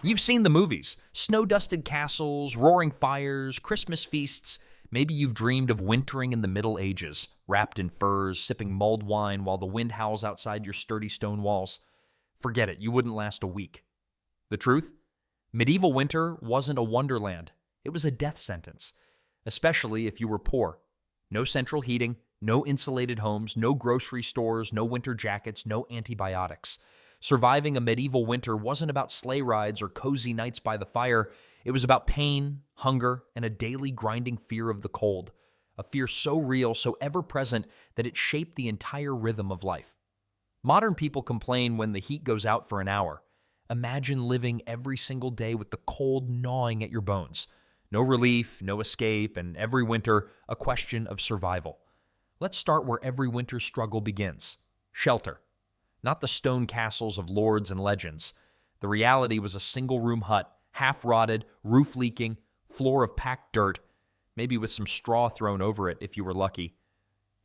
You've seen the movies: snow-dusted castles, roaring fires, Christmas feasts. Maybe you've dreamed of wintering in the Middle Ages, wrapped in furs, sipping mulled wine while the wind howls outside your sturdy stone walls. Forget it, you wouldn't last a week. The truth? Medieval winter wasn't a wonderland. It was a death sentence, especially if you were poor. No central heating, no insulated homes, no grocery stores, no winter jackets, no antibiotics. Surviving a medieval winter wasn't about sleigh rides or cozy nights by the fire. It was about pain, hunger, and a daily grinding fear of the cold. A fear so real, so ever-present, that it shaped the entire rhythm of life. Modern people complain when the heat goes out for an hour. Imagine living every single day with the cold gnawing at your bones. No relief, no escape, and every winter, a question of survival. Let's start where every winter's struggle begins: shelter. Not the stone castles of lords and legends. The reality was a single-room hut, half-rotted, roof leaking, floor of packed dirt, maybe with some straw thrown over it if you were lucky.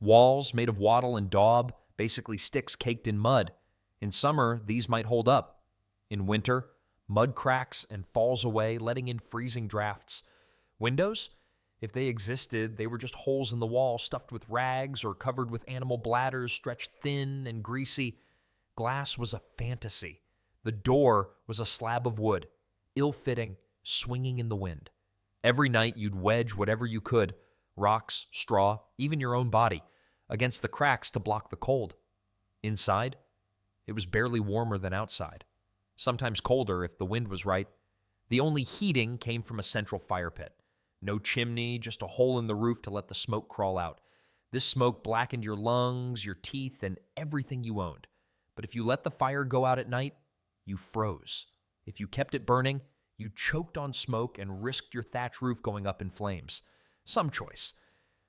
Walls made of wattle and daub, basically sticks caked in mud. In summer, these might hold up. In winter, mud cracks and falls away, letting in freezing drafts. Windows? If they existed, they were just holes in the wall stuffed with rags or covered with animal bladders stretched thin and greasy. Glass was a fantasy. The door was a slab of wood, ill-fitting, swinging in the wind. Every night you'd wedge whatever you could, rocks, straw, even your own body, against the cracks to block the cold. Inside, it was barely warmer than outside, sometimes colder if the wind was right. The only heating came from a central fire pit. No chimney, just a hole in the roof to let the smoke crawl out. This smoke blackened your lungs, your teeth, and everything you owned. But if you let the fire go out at night, you froze. If you kept it burning, you choked on smoke and risked your thatch roof going up in flames. Some choice.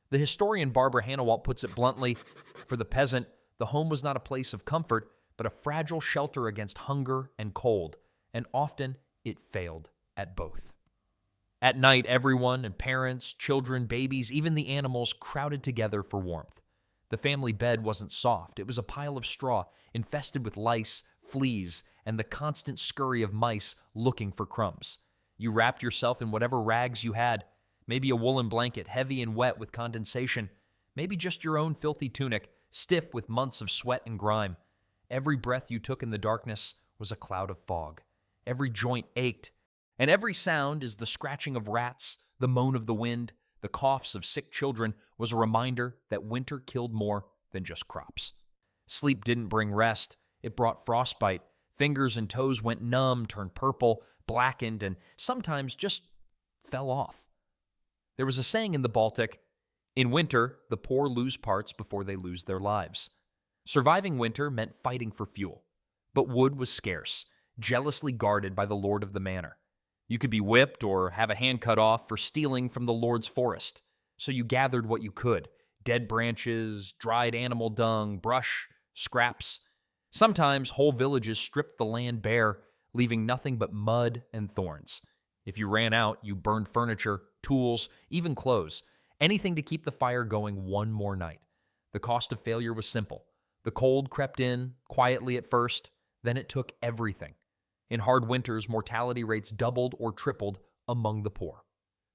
The historian Barbara Hannawalt puts it bluntly: for the peasant, the home was not a place of comfort, but a fragile shelter against hunger and cold, and often it failed at both. At night, everyone, and parents, children, babies, even the animals, crowded together for warmth. The family bed wasn't soft. It was a pile of straw, infested with lice, fleas, and the constant scurry of mice looking for crumbs. You wrapped yourself in whatever rags you had, maybe a woolen blanket, heavy and wet with condensation, maybe just your own filthy tunic, stiff with months of sweat and grime. Every breath you took in the darkness was a cloud of fog. Every joint ached, and every sound, as the scratching of rats, the moan of the wind, the coughs of sick children, was a reminder that winter killed more than just crops. Sleep didn't bring rest. It brought frostbite. Fingers and toes went numb, turned purple, blackened, and sometimes just fell off. There was a saying in the Baltic: in winter, the poor lose parts before they lose their lives. Surviving winter meant fighting for fuel. But wood was scarce, jealously guarded by the lord of the manor. You could be whipped or have a hand cut off for stealing from the lord's forest. So you gathered what you could: dead branches, dried animal dung, brush, scraps. Sometimes whole villages stripped the land bare, leaving nothing but mud and thorns. If you ran out, you burned furniture, tools, even clothes, anything to keep the fire going one more night. The cost of failure was simple. The cold crept in, quietly at first, then it took everything. In hard winters, mortality rates doubled or tripled among the poor.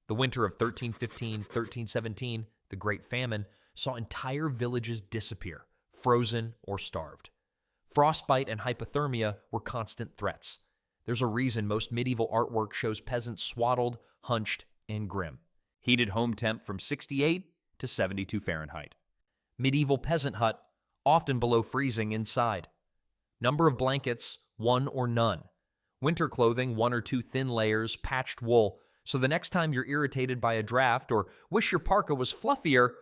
The winter of 1315, 1317, the Great Famine, saw entire villages disappear, frozen or starved. Frostbite and hypothermia were constant threats. There's a reason most medieval artwork shows peasants swaddled, hunched, and grim. Heated home temp from 68 to 72 Fahrenheit. Medieval peasant hut, often below freezing inside. Number of blankets, 1 or none. Winter clothing, 1 or 2 thin layers, patched wool, so the next time you're irritated by a draft or wish your parka was fluffier,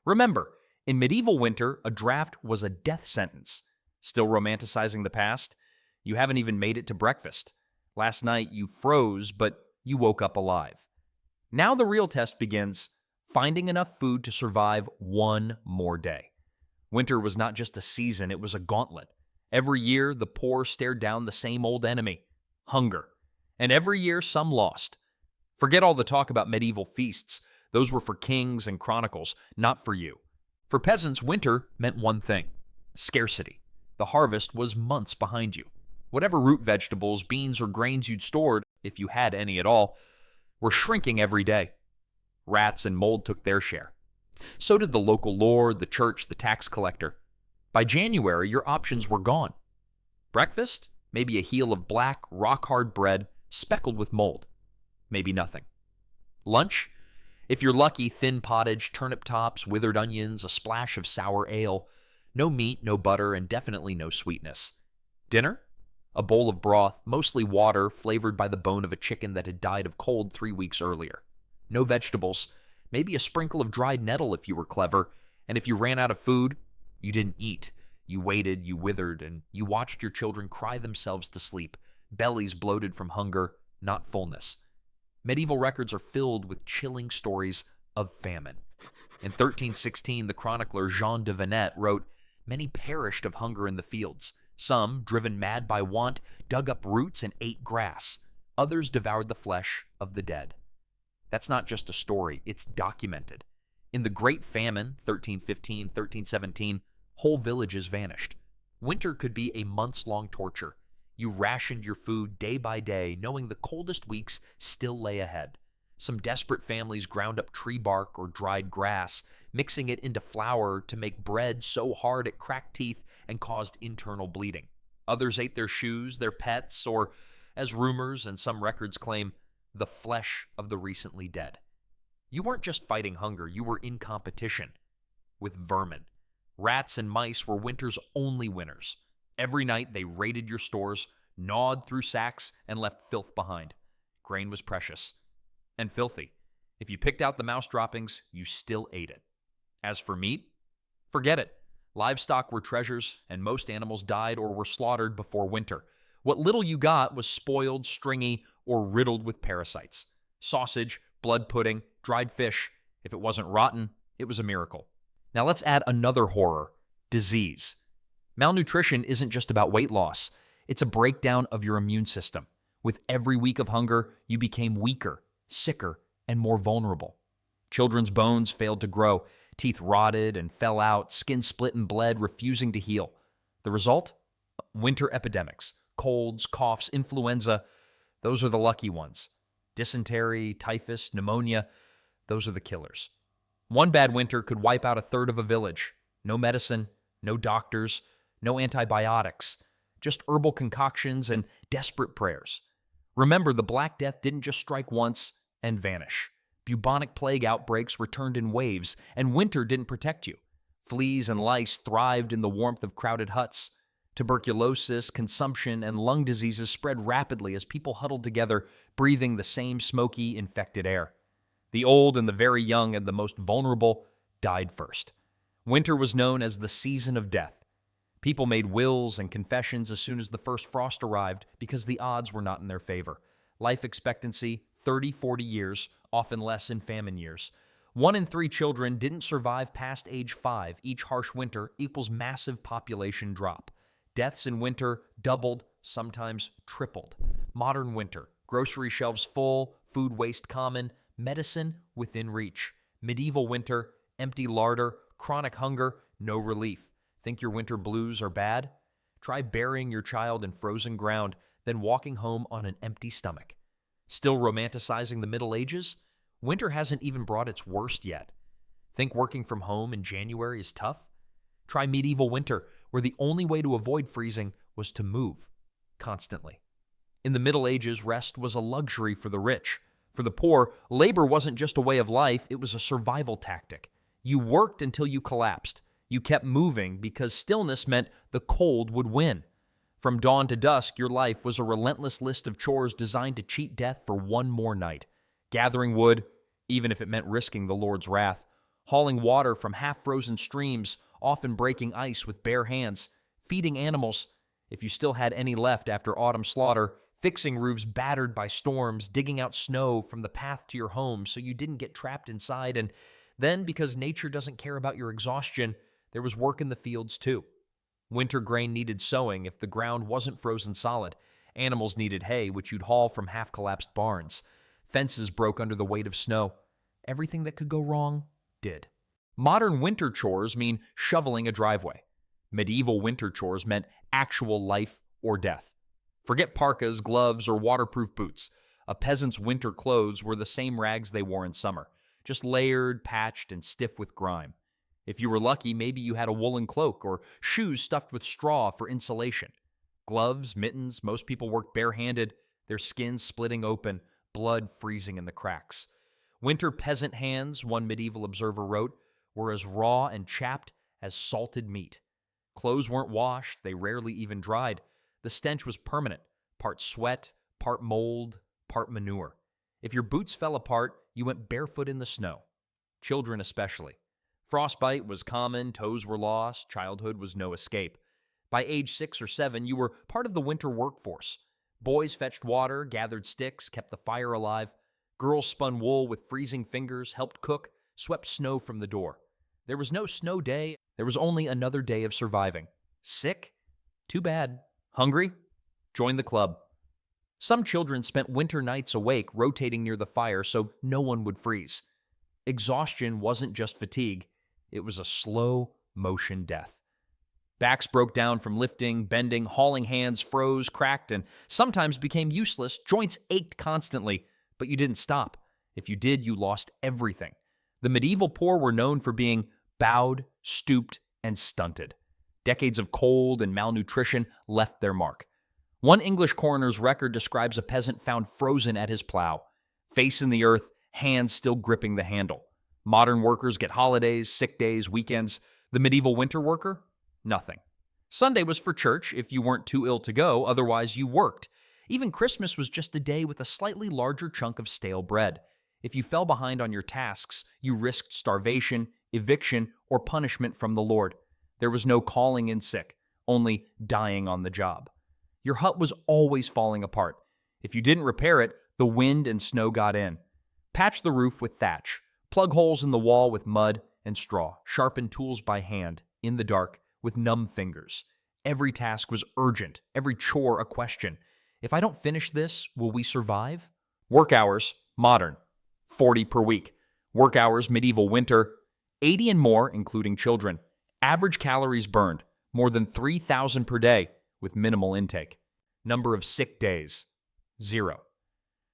remember, in medieval winter, a draft was a death sentence. Still romanticizing the past? You haven't even made it to breakfast. Last night you froze, but you woke up alive. Now the real test begins: finding enough food to survive one more day. Winter was not just a season, it was a gauntlet. Every year, the poor stared down the same old enemy: hunger. And every year, some lost. Forget all the talk about medieval feasts. Those were for kings and chronicles, not for you. For peasants, winter meant one thing: scarcity. The harvest was months behind you. Whatever root vegetables, beans, or grains you'd stored, if you had any at all, were shrinking every day. Rats and mold took their share. So did the local lord, the church, the tax collector. By January, your options were gone. Breakfast? Maybe a heel of black, rock-hard bread speckled with mold. Maybe nothing. Lunch? If you're lucky, thin pottage, turnip tops, withered onions, a splash of sour ale. No meat, no butter, and definitely no sweetness. Dinner? A bowl of broth, mostly water, flavored by the bone of a chicken that had died of cold 3 weeks earlier. No vegetables, maybe a sprinkle of dried nettle if you were clever, and if you ran out of food, you didn't eat. You waited, you withered, and you watched your children cry themselves to sleep, bellies bloated from hunger, not fullness. Medieval records are filled with chilling stories of famine. In 1316, the chronicler Jean de Venette wrote, "Many perished of hunger in the fields. Some, driven mad by want, dug up roots and ate grass. Others devoured the flesh of the dead." That's not just a story, it's documented. In the Great Famine, 1315, 1317, whole villages vanished. Winter could be a months-long torture. You rationed your food day by day, knowing the coldest weeks still lay ahead. Some desperate families ground up tree bark or dried grass, mixing it into flour to make bread so hard it cracked teeth and caused internal bleeding. Others ate their shoes, their pets, or, as rumors and some records claim, the flesh of the recently dead. You weren't just fighting hunger, you were in competition with vermin. Rats and mice were winter's only winners. Every night they raided your stores, gnawed through sacks, and left filth behind. Grain was precious and filthy. If you picked out the mouse droppings, you still ate it. As for meat, forget it. Livestock were treasures, and most animals died or were slaughtered before winter. What little you got was spoiled, stringy, or riddled with parasites. Sausage, blood pudding, dried fish. If it wasn't rotten, it was a miracle. Now let's add another horror: disease. Malnutrition isn't just about weight loss. It's a breakdown of your immune system. With every week of hunger, you became weaker, sicker, and more vulnerable. Children's bones failed to grow. Teeth rotted and fell out, skin split and bled, refusing to heal. The result? Winter epidemics. Colds, coughs, influenza. Those are the lucky ones. Dysentery, typhus, pneumonia. Those are the killers. One bad winter could wipe out a third of a village. No medicine, no doctors, no antibiotics. Just herbal concoctions and desperate prayers. Remember, the Black Death didn't just strike once and vanish. Bubonic plague outbreaks returned in waves, and winter didn't protect you. Fleas and lice thrived in the warmth of crowded huts. Tuberculosis, consumption, and lung diseases spread rapidly as people huddled together, breathing the same smoky, infected air. The old and the very young and the most vulnerable died first. Winter was known as the season of death. People made wills and confessions as soon as the first frost arrived because the odds were not in their favor. Life expectancy, 30, 40 years, often less in famine years. 1 in 3 children didn't survive past age 5. Each harsh winter equals massive population drop. Deaths in winter doubled, sometimes tripled. Modern winter, grocery shelves full, food waste common, medicine within reach. Medieval winter, empty larder, chronic hunger, no relief. Think your winter blues are bad? Try burying your child in frozen ground, then walking home on an empty stomach. Still romanticizing the Middle Ages? Winter hasn't even brought its worst yet. Think working from home in January is tough? Try medieval winter, where the only way to avoid freezing was to move constantly. In the Middle Ages, rest was a luxury for the rich. For the poor, labor wasn't just a way of life, it was a survival tactic. You worked until you collapsed. You kept moving because stillness meant the cold would win. From dawn to dusk, your life was a relentless list of chores designed to cheat death for one more night. Gathering wood, even if it meant risking the Lord's wrath. Hauling water from half-frozen streams, often breaking ice with bare hands. Feeding animals, if you still had any left after autumn slaughter. Fixing roofs battered by storms, digging out snow from the path to your home so you didn't get trapped inside. And then, because nature doesn't care about your exhaustion, there was work in the fields too. Winter grain needed sowing if the ground wasn't frozen solid. Animals needed hay, which you'd haul from half-collapsed barns. Fences broke under the weight of snow. Everything that could go wrong did. Modern winter chores mean shoveling a driveway. Medieval winter chores meant actual life or death. Forget parkas, gloves, or waterproof boots. A peasant's winter clothes were the same rags they wore in summer, just layered, patched, and stiff with grime. If you were lucky, maybe you had a woolen cloak or shoes stuffed with straw for insulation. Gloves, mittens, most people worked barehanded, their skins splitting open, blood freezing in the cracks. Winter peasant hands, one medieval observer wrote, were as raw and chapped as salted meat. Clothes weren't washed, they rarely even dried. The stench was permanent, part sweat, part mold, part manure. If your boots fell apart, you went barefoot in the snow. Children especially. Frostbite was common, toes were lost, childhood was no escape. By age 6 or 7, you were part of the winter workforce. Boys fetched water, gathered sticks, kept the fire alive. Girls spun wool with freezing fingers, helped cook, swept snow from the door. There was no snow day, there was only another day of surviving. Sick? Too bad. Hungry? Join the club. Some children spent winter nights awake, rotating near the fire so no one would freeze. Exhaustion wasn't just fatigue, it was a slow motion death. Backs broke down from lifting, bending, hauling hands froze, cracked, and sometimes became useless. Joints ached constantly, but you didn't stop. If you did, you lost everything. The medieval poor were known for being bowed, stooped, and stunted. Decades of cold and malnutrition left their mark. One English coroner's record describes a peasant found frozen at his plow, face in the earth, hands still gripping the handle. Modern workers get holidays, sick days, weekends. The medieval winter worker? Nothing. Sunday was for church if you weren't too ill to go, otherwise you worked. Even Christmas was just a day with a slightly larger chunk of stale bread. If you fell behind on your tasks, you risked starvation, eviction, or punishment from the Lord. There was no calling in sick, only dying on the job. Your hut was always falling apart. If you didn't repair it, the wind and snow got in. Patch the roof with thatch. Plug holes in the wall with mud and straw. Sharpen tools by hand, in the dark, with numb fingers. Every task was urgent, every chore a question. If I don't finish this, will we survive? Work hours, modern, 40 per week. Work hours, medieval winter, 80 and more, including children. Average calories burned, more than 3,000 per day, with minimal intake. Number of sick days, 0.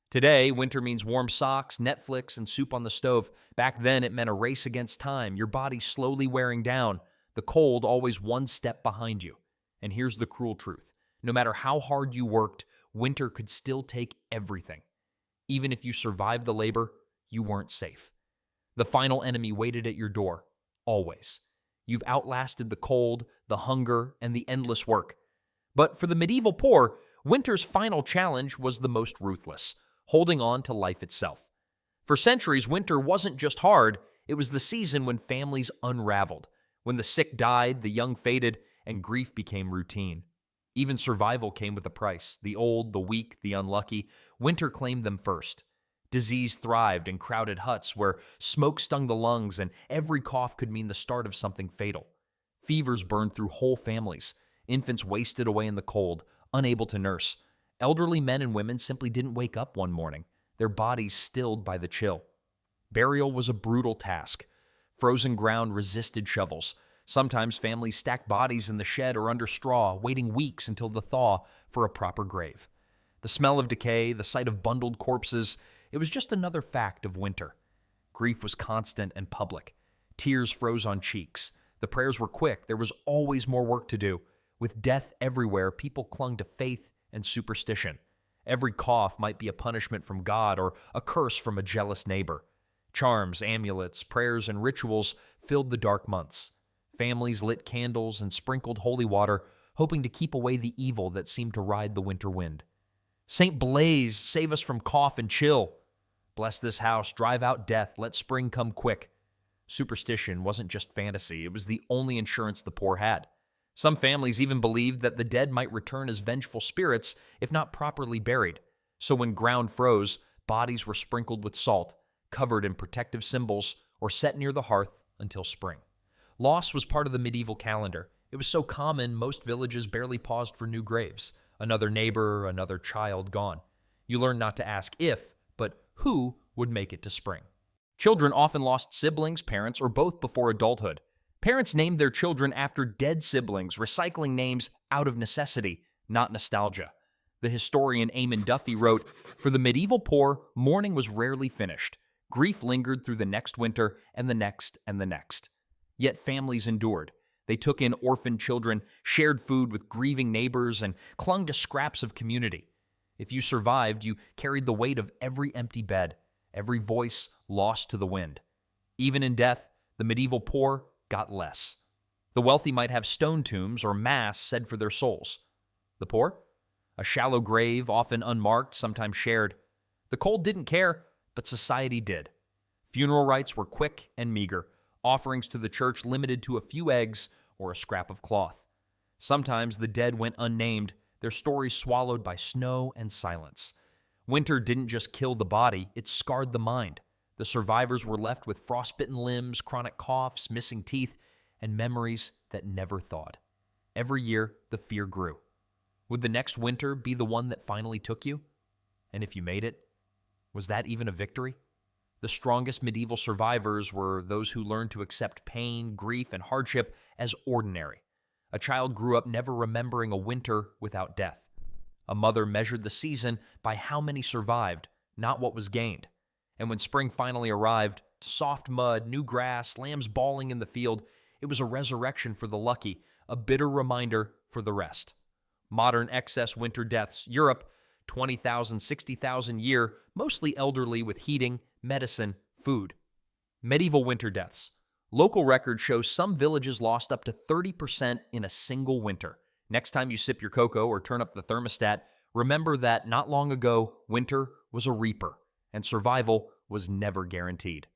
Today, winter means warm socks, Netflix, and soup on the stove. Back then, it meant a race against time, your body slowly wearing down, the cold always one step behind you. And here's the cruel truth. No matter how hard you worked, winter could still take everything. Even if you survived the labor, you weren't safe. The final enemy waited at your door, always. You've outlasted the cold, the hunger, and the endless work. But for the medieval poor, winter's final challenge was the most ruthless, holding on to life itself. For centuries, winter wasn't just hard, it was the season when families unraveled, when the sick died, the young faded, and grief became routine. Even survival came with a price. The old, the weak, the unlucky. Winter claimed them first. Disease thrived in crowded huts where smoke stung the lungs and every cough could mean the start of something fatal. Fevers burned through whole families. Infants wasted away in the cold, unable to nurse. Elderly men and women simply didn't wake up one morning, their bodies stilled by the chill. Burial was a brutal task. Frozen ground resisted shovels. Sometimes families stacked bodies in the shed or under straw, waiting weeks until the thaw for a proper grave. The smell of decay, the sight of bundled corpses, it was just another fact of winter. Grief was constant and public. Tears froze on cheeks. The prayers were quick. There was always more work to do. With death everywhere, people clung to faith and superstition. Every cough might be a punishment from God or a curse from a jealous neighbor. Charms, amulets, prayers, and rituals filled the dark months. Families lit candles and sprinkled holy water, hoping to keep away the evil that seemed to ride the winter wind. Saint Blaise, save us from cough and chill. Bless this house, drive out death, let spring come quick. Superstition wasn't just fantasy, it was the only insurance the poor had. Some families even believed that the dead might return as vengeful spirits if not properly buried. So when ground froze, bodies were sprinkled with salt, covered in protective symbols, or set near the hearth until spring. Loss was part of the medieval calendar. It was so common, most villages barely paused for new graves. Another neighbor, another child gone. You learned not to ask if, but who would make it to spring. Children often lost siblings, parents, or both before adulthood. Parents named their children after dead siblings, recycling names out of necessity, not nostalgia. The historian Eamon Duffy wrote, "For the medieval poor, mourning was rarely finished. Grief lingered through the next winter and the next and the next. Yet families endured. They took in orphaned children, shared food with grieving neighbors, and clung to scraps of community. If you survived, you carried the weight of every empty bed, every voice lost to the wind. Even in death, the medieval poor got less. The wealthy might have stone tombs or mass said for their souls. The poor? A shallow grave, often unmarked, sometimes shared. The cold didn't care, but society did. Funeral rites were quick and meager, offerings to the church limited to a few eggs or a scrap of cloth. Sometimes the dead went unnamed, their stories swallowed by snow and silence. Winter didn't just kill the body, it scarred the mind. The survivors were left with frostbitten limbs, chronic coughs, missing teeth, and memories that never thawed. Every year, the fear grew. Would the next winter be the one that finally took you? And if you made it, was that even a victory? The strongest medieval survivors were those who learned to accept pain, grief, and hardship as ordinary. A child grew up never remembering a winter without death. A mother measured the season by how many survived, not what was gained. And when spring finally arrived, soft mud, new grass, lambs bawling in the field, it was a resurrection for the lucky, a bitter reminder for the rest. Modern excess winter deaths, Europe, 20,000, 60,000 year, mostly elderly with heating, medicine, food. Medieval winter deaths. Local records show some villages lost up to 30% in a single winter. Next time you sip your cocoa or turn up the thermostat, remember that not long ago, winter was a reaper, and survival was never guaranteed.